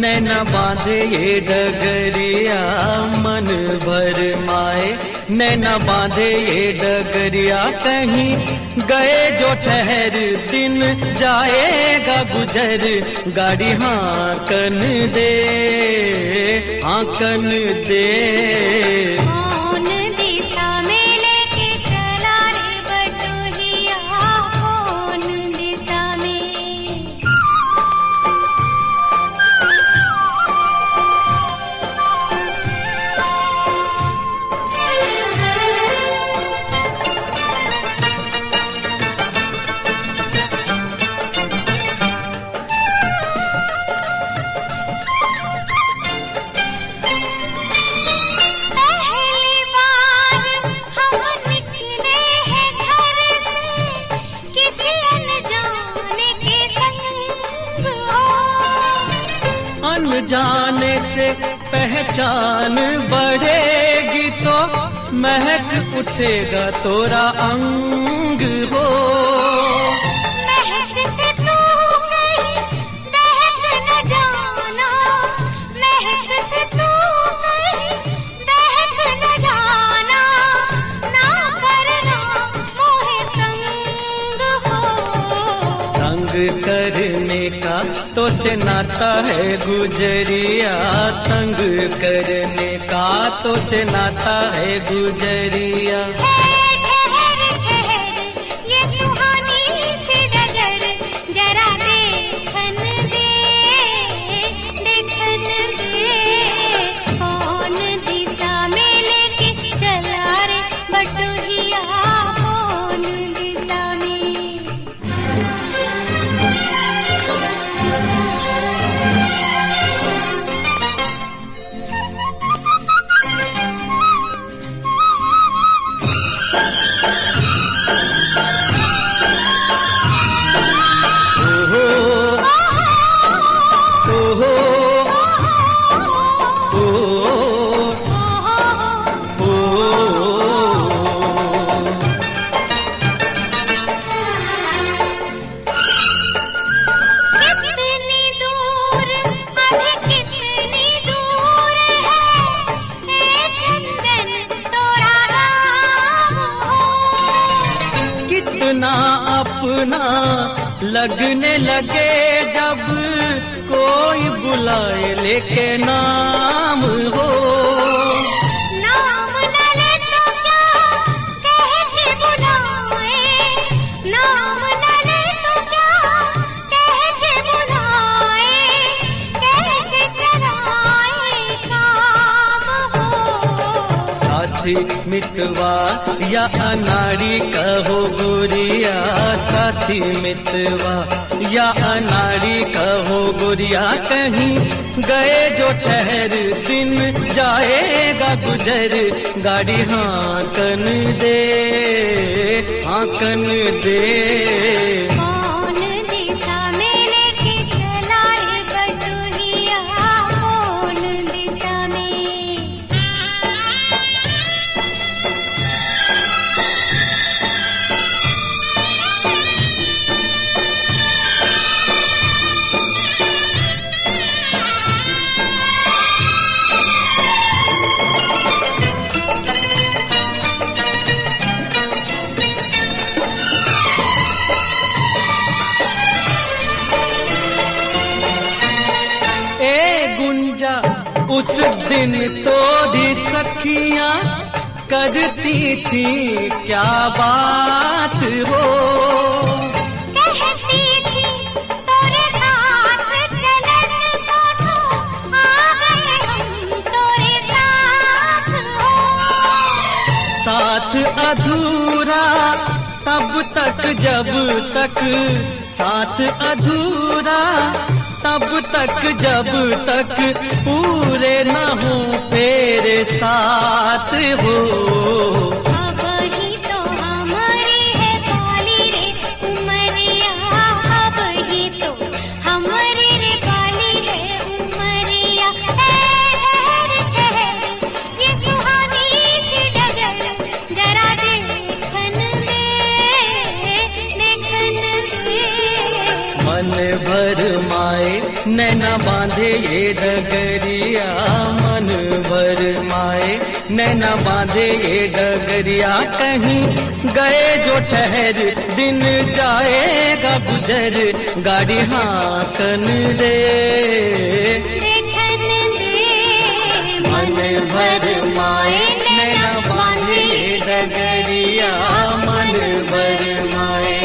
नैना बांधे ये डगरिया मन भर माए, नैना बांधे ये डगरिया कहीं गए जो ठहर दिन जाएगा गुजर, गाड़ी हाँकन दे हाँकन दे। कौन दिशा में लेके चला रे बटोहिया, कौन दिशा में। जाने से पहचान बढ़ेगी तो महक उठेगा तोरा अंग हो। महक से तू कहीं बहक न जाना, महक से तू कहीं बहक न जाना, ना करना मोहे तंग हो। तंग करने का तो से नाता है गुजरिया, तंग करने का तो से नाता है गुजरिया। ठहर ठहर ये सुहानी सी डगर, जरा देखन दे देखन दे। कौन दिशा में लेके चला रे बटोहिया, कौन दिशा में। अपना लगने लगे जब कोई बुलाए लेके नाम हो। नाम न ले तो क्या कह के बुलाए, नाम न ले तो क्या कह के बुलाए, कैसे चलाए काम हो। साथी मितवा या अनाड़ी कहो गोरिया, साथी मितवा या अनाड़ी कहो गोरिया, कहीं गए जो ठहर दिन जाएगा गुजर, गाड़ी हाँकन दे हाँकन दे। कौन दिशा में लेके चला रे बटोहिया, कौन दिशा में। उस दिन तो भी सखियां करती थी क्या बात हो। कहती थी तोरे साथ चलन तो सो आ गए हम तोरे साथ हो। साथ अधूरा तब तक जब तक, साथ अधूरा तब तक जब तक पूरे न हो तेरे साथ हो। अब ही तो हमारी है बाली रे उमरिया, अब ही तो हमारी रे बाली है उमरिया। ठहर ठहर ये सुहानी सी डगर, जरा देखन दे देखन दे। मन भर माए नैना नैना बांधे ये डगरिया मन भर माए, नैना बांधे ये डगरिया कहीं गए जो ठहर, दिन जाएगा गुजर, गाड़ी हाकन दे देखन दे मन भर माए, नैना बांधे ये डगरिया मन भर माए।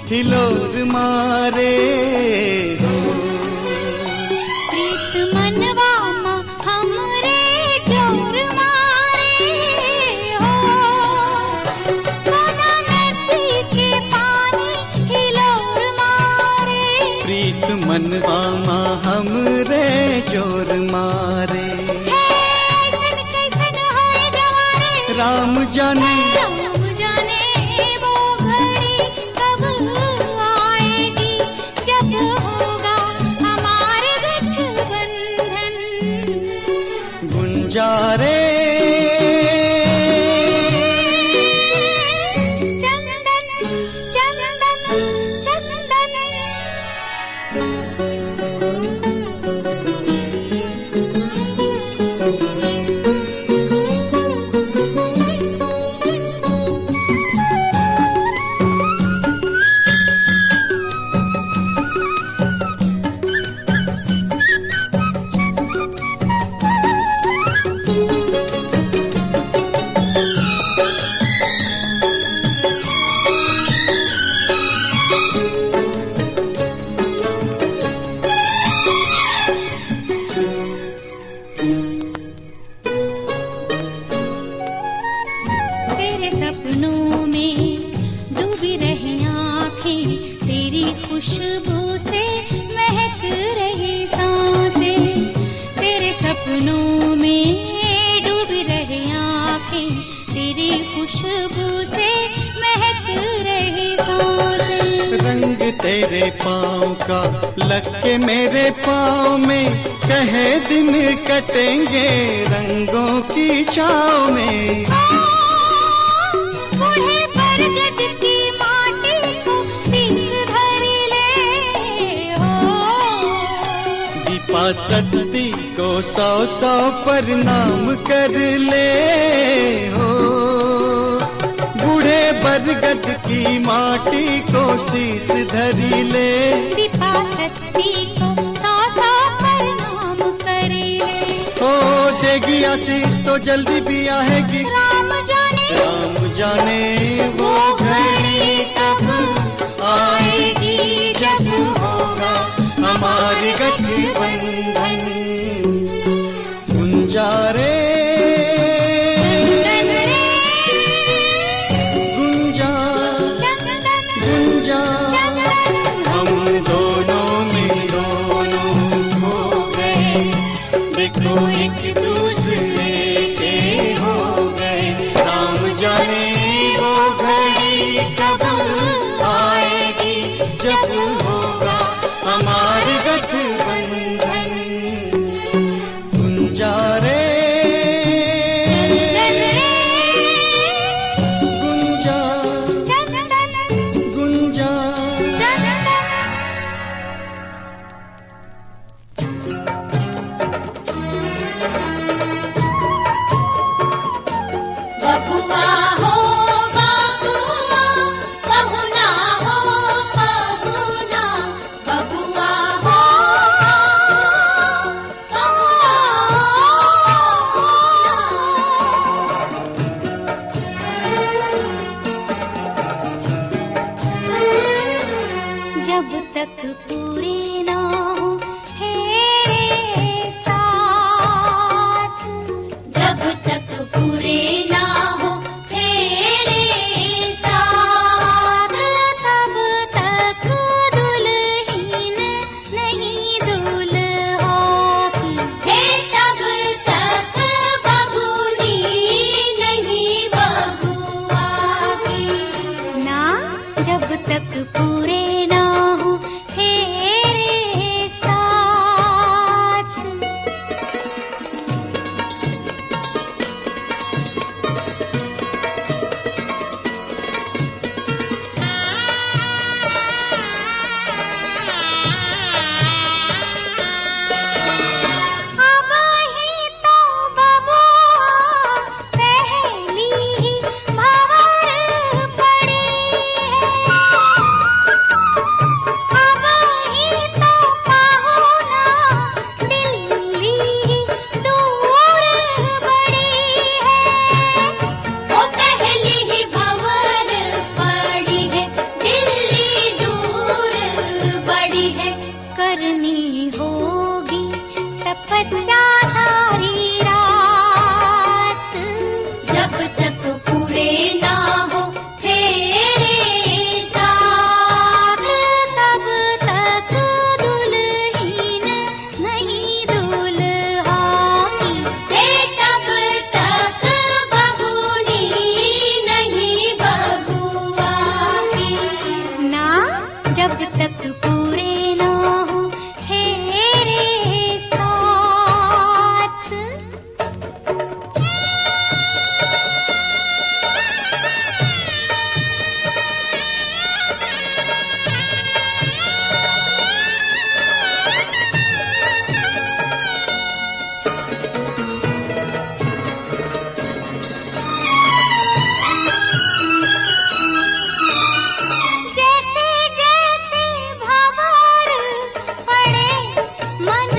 हिलोर मारे हो प्रीत मनवा मा हमरे जोर मारे हो, सोना नदी के पानी हिलोर मारे, प्रीत मनवा मा हमरे जोर मारे, कैसन कैसन होए गवारे राम जाने वो घड़ी कब आएगी, जब होगा हमारे गठबंधन। गुंजारे चंदन चंदन चंदन तेरे सपनों में डूबी रही आँखें, तेरी खुशबू से महक रही सांसें, तेरे सपनों में डूबी रही आँखें, तेरी खुशबू से महक रही सांसें। रंग तेरे पाँव का लग के मेरे पाँव में, कहे दिन कटेंगे रंगों की छाँव में। बूढ़े बरगद की माटी को शीश धरी ले हो, दीपा सती को 100 प्रणाम कर ले हो, बूढ़े बरगद की माटी को शीश धरी ले, दीपा सती को सौ सौ प्रणाम करे। ओ देगी आशीष तो जल्दी भी आएगी, राम जाने वो घड़ी कब आएगी जब होगा हमारी गठबंधन। गुंजा रे गुंजा गुंजा, हम दोनों में दोनों खो गए, देखो एक दूसरे के हो गए। राम जाने वो घड़ी कब आएगी जब होगा हमारी गठबंधन। गुंजा रे गुंजा गुंजा। बबुआ हो बबुआ, बहुना हो बहुना, बबुआ हो बहुना जब तक पूरे ना हो तेरे साथ, जब तक पूरे ना हो तेरे साथ, तब तक दुल्हन नहीं दुल्हा की, हे तब तक बबूनी नहीं बबुआ की। ना जब तक पूरे ना हो तेरे साथ। अब ही तो बबुआ पहली ही भंवर पड़ी है, अब ही तो पाहुना दिल्ली दूर बड़ी है। वो पहली ही भंवर पड़ी है, दिल्ली दूर बड़ी है। करनी होगी तपस्या सारी रात, जब तक पूरे ना हो तेरे साथ, तब तक दुल्हन नहीं दुल्हा की, हे तब तक बबूनी नहीं बबुआ की। ना जब तक पूरे ना हो तेरे साथ। जैसे जैसे भंवर पड़े मन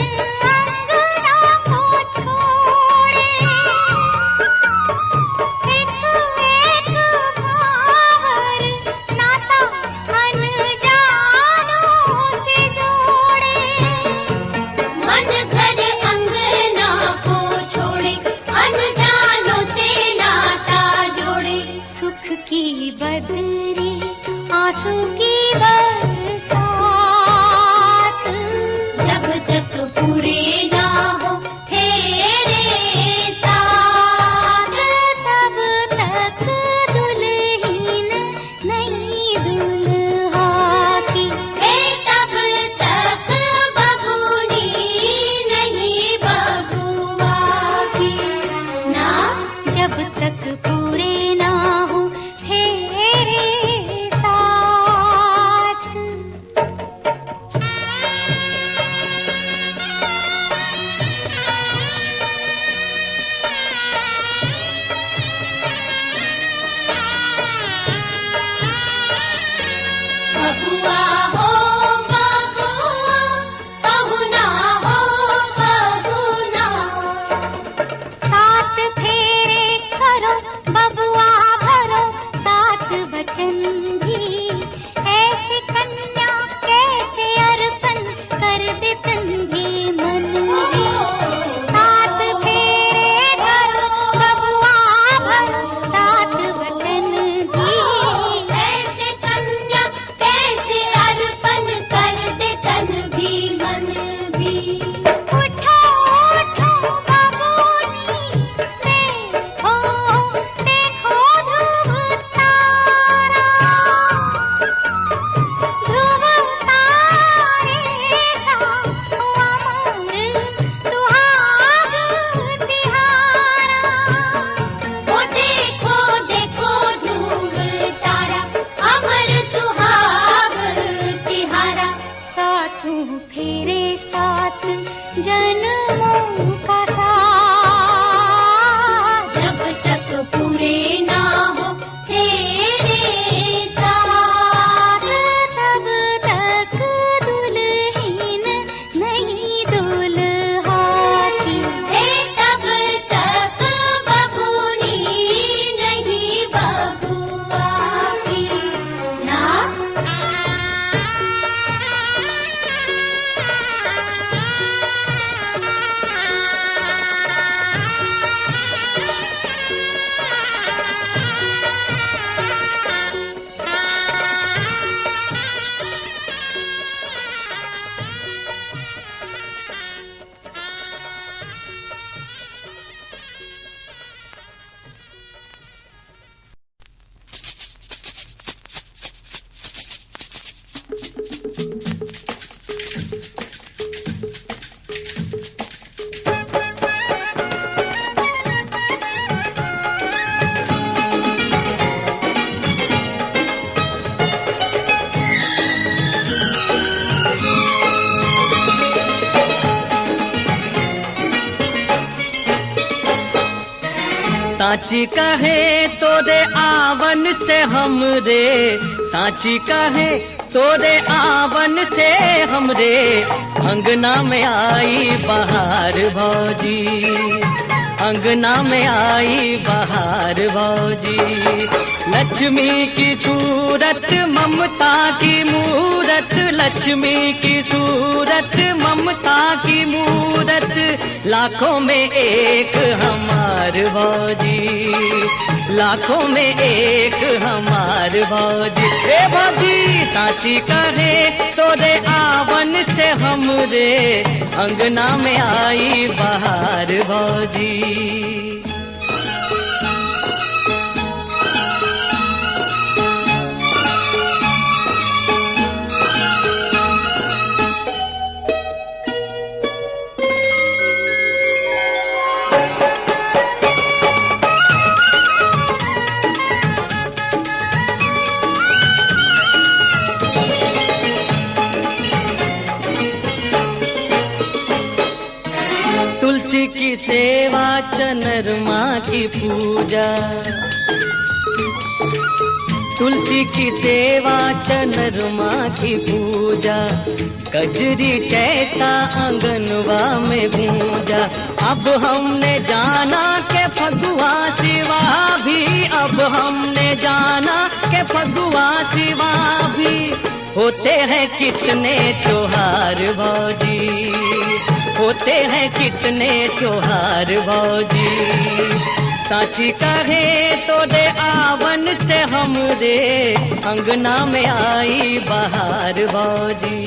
अंगना को छोड़े, एक एक भंवर नाता अनजानों से जोड़े। मन घर अंगना को छोड़े, अनजानों से नाता जोड़े। सुख की बदरी आंसू की बरसात, जब तक पूरे ना हो तेरे साथ, तब तक दुल्हन नहीं दुल्हा की, हे तब तक बबूनी नहीं बबुआ की। ना जब तक पूरे ना हो तेरे साथ। बबुआ हो बबुआ, साची कहे तोरे आवन से हमरे, साची कहे तोरे आवन से हमरे अंगना में आई बहार भौजी, अंगना में आई बहार भौजी। लक्ष्मी की सूरत ममता की मूरत, लक्ष्मी की सूरत ममता की मूरत, लाखों में एक हमार भौजी, लाखों में एक हमार भौजी। ए भौजी साची कहे तोरे आवन से हमरे अंगना में आई बहार भौजी। तुलसी की सेवा चनरमा की पूजा, तुलसी की सेवा चनरमा की पूजा, कजरी चैता आंगनवा में गूंजा। अब हमने जाना के फगुआ सिवा भी, अब हमने जाना के फगुआ सिवा भी होते हैं कितने त्योहार भौजी, होते हैं कितने त्योहार भौजी। साची कहे तोरे आवन से हमरे अंगना में आई बहार भौजी।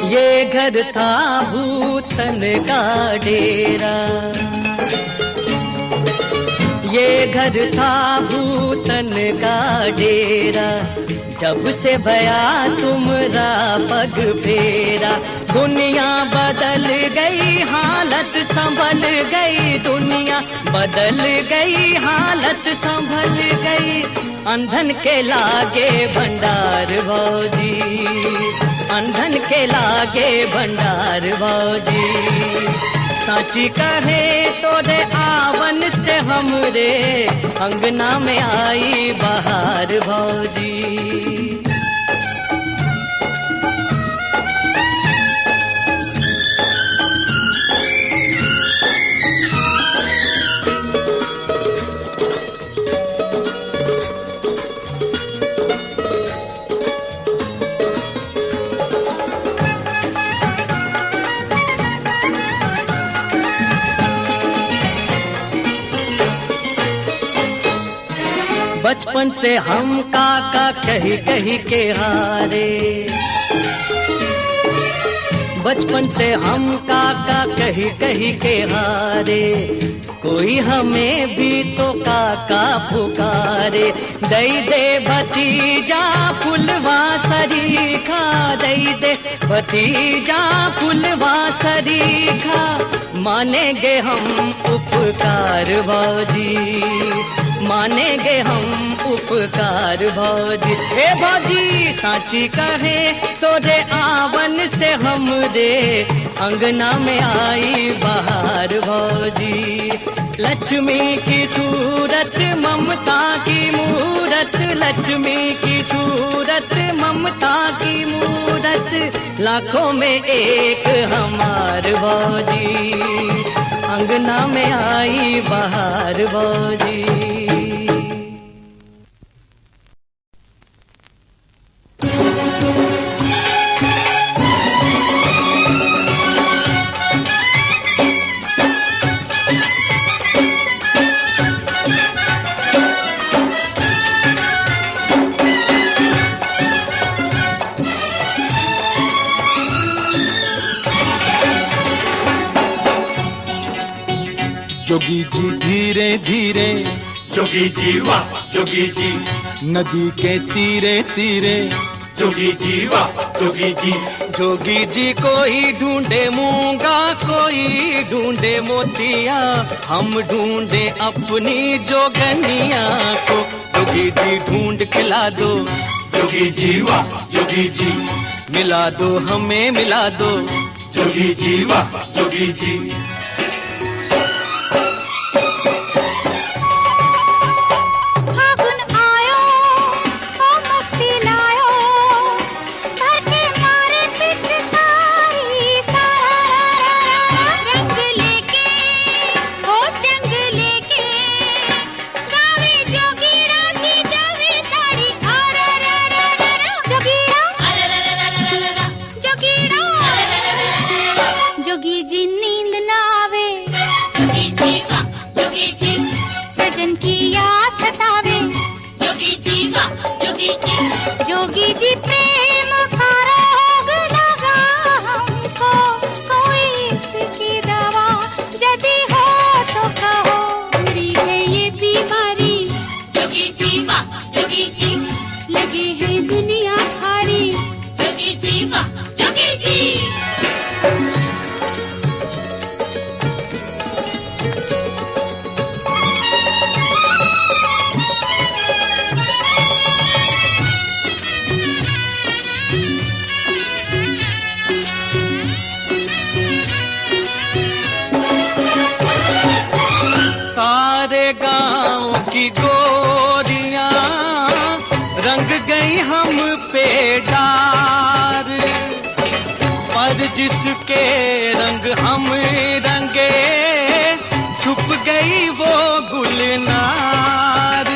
ये घर था भूतन का डेरा, ये घर था भूतन का डेरा, जब से भया तुमरा पग फेरा। दुनिया बदल गई हालत संभल गई, दुनिया बदल गई हालत संभल गई। अंधन के लागे भंडार भौजी, अंधन के लागे भंडार भौजी। साची कहे तोरे आवन से हमरे अंगना में आई बहार भौजी। बचपन से हम काका कही कही के हारे, बचपन से हम काका कही कही के हारे। कोई हमें भी तो काका पुकारे, दई दे भतीजा फुलवा सरीखा, दई दे भतीजा फुलवा सरीखा। मानेंगे हम उपकार भौजी, मानेंगे हम उपकार भौजी। हे भौजी साची कहे तोरे आवन से हमरे अंगना में आई बहार भौजी। लक्ष्मी की सूरत ममता की मूरत, लक्ष्मी की सूरत ममता की मूरत, लाखों में एक हमार भौजी, अंगना में आई बहार भौजी। जोगी जी धीरे धीरे, जोगी जी वाह जोगी जी, नदी के तीरे तीरे, जोगी जी वाह जोगी जी। जोगी जी कोई ढूंढे मूंगा, कोई ढूंढे मोतिया, हम ढूंढे अपनी जोगनिया को। जोगी जी ढूंढ के ला दो, जोगी जी वाह जोगी जी, मिला दो हमें मिला दो, जोगी जी वाह जोगी जी। फागुन आयो ओ मस्ती लायो, भर के मारे पिचकारी सारा, रंग लेके ओ जंग लेके, गावे जोगीरा की जावे साड़ी, जोगीरा जोगी जी नींद ना आवे, जोगी जी वाह जोगी जी, सजन की याद सतावे, जोगी जी वाह जोगी जी। जोगी जी प्रेम का रोग लगा हमको, कोई इसकी दवा यदि हो तो कहो, बुरी है ये बीमारी, जोगी जी वाह जोगी जी, लगे है दुनिया भारी, जोगी जी वाह जोगी जी। सारे गांव की गोरियां रंग गई हम पे डार, पर जिसके रंग हम रंगे छुप गई वो गुलनार,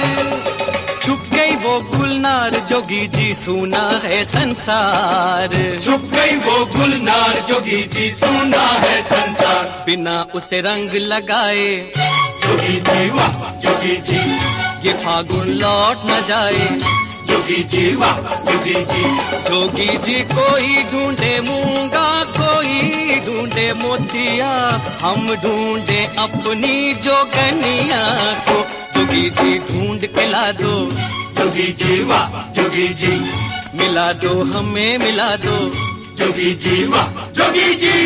छुप गई वो गुलनार। जोगी जी सुना है संसार, छुप गई वो गुलनार, जोगी जी सुना है संसार, बिना उसे रंग लगाए, जोगी जी वाह जोगी जी, ये फागुन लौट न जाए, जोगी जी वाह जोगी जी। जोगी जी कोई ढूंढे मूंगा, कोई ढूंढे मोतिया, हम ढूंढे अपनी जोगनिया को। जोगी जी ढूंढ के ला दो, जोगी जी वाह जोगी जी, मिला दो हमें मिला दो, जोगी जी वाह जोगी जी।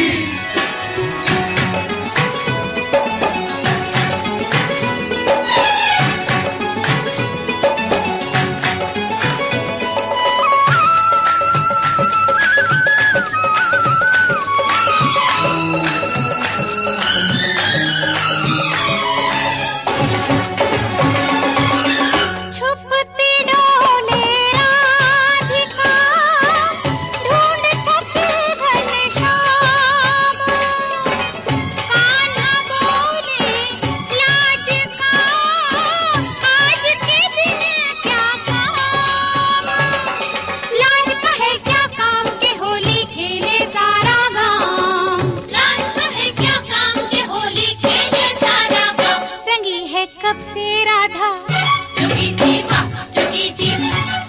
छुपती डोले राधिका, ढूंढ थक घनश्याम, कान्हा बोले लाज का, आज के दिन क्या काम, लाज का है क्या काम के होली खेले सारा गाँव, लाज का है क्या काम के होली खेले सारा गाँव, रंगी है कब से राधा, जोगी जी वाह जोगी जी,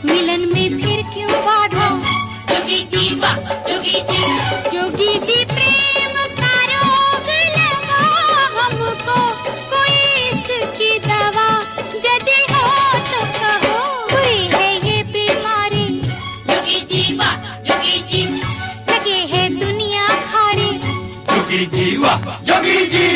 मिलन में फिर क्यों बाधा, जोगी जी वाह जोगी जी। जोगी जी प्रेम का रोग लगा हमको, कोई इसकी दवा यदि हो तो कहो, हुई है ये बीमारी, जोगी जी वाह जोगी जी, लगे है दुनिया भारी, जोगी जी वाह जोगी जी।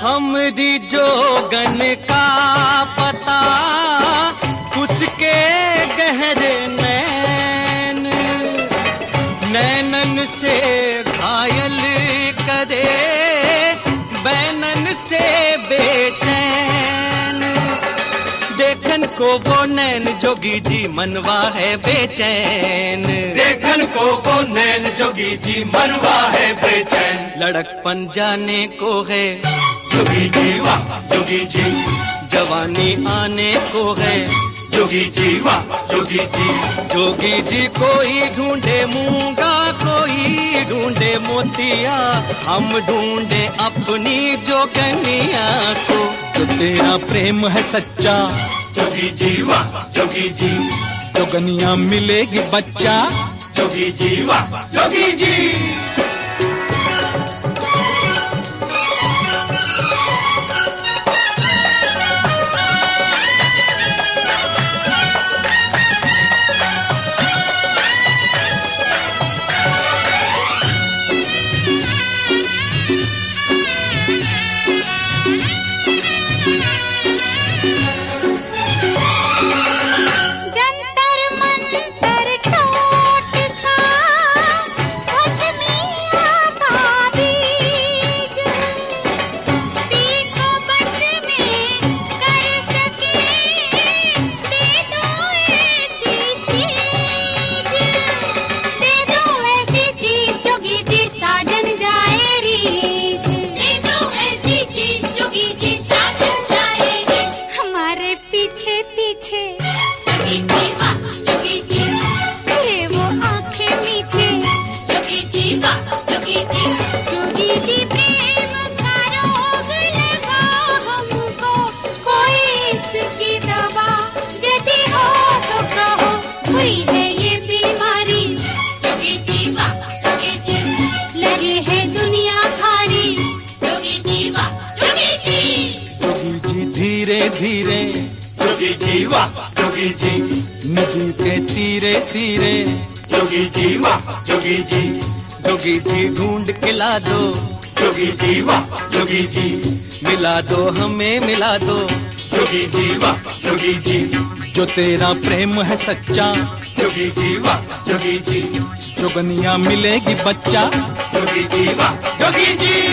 हमरी जोगन का पता उसके गहरे नैन, नैनन से घायल करे, बैनन से बेचैन, देखन को वो नैन जोगी जी मनवा है बेचैन, देखन को वो नैन जोगी जी मनवा है बेचैन, लड़कपन जाने को है, जोगी जी वाह जोगी जी, जवानी आने को है, जोगी जी वाह जोगी जी। जोगी जी कोई ढूंढे मूंगा, कोई ढूंढे मोतिया, हम ढूंढे अपनी जोगनिया को। जो तेरा प्रेम है सच्चा, जोगी जी वाह जोगी जी। जोगनिया मिलेगी बच्चा, जोगी जी वाह जोगी जी। धीरे जोगी जी वाह जोगी जी। नदी के तीरे तीरे जोगी जी वाह जोगी जी। जोगी जी ढूंढ के ला दो, जोगी जी वाह जोगी जी। मिला दो हमें मिला दो, जोगी जी वाह जोगी जी। जो तेरा प्रेम है सच्चा, जोगी जी वाह जोगी जी। जोगनिया मिलेगी बच्चा, जोगी जी वाह जोगी जी।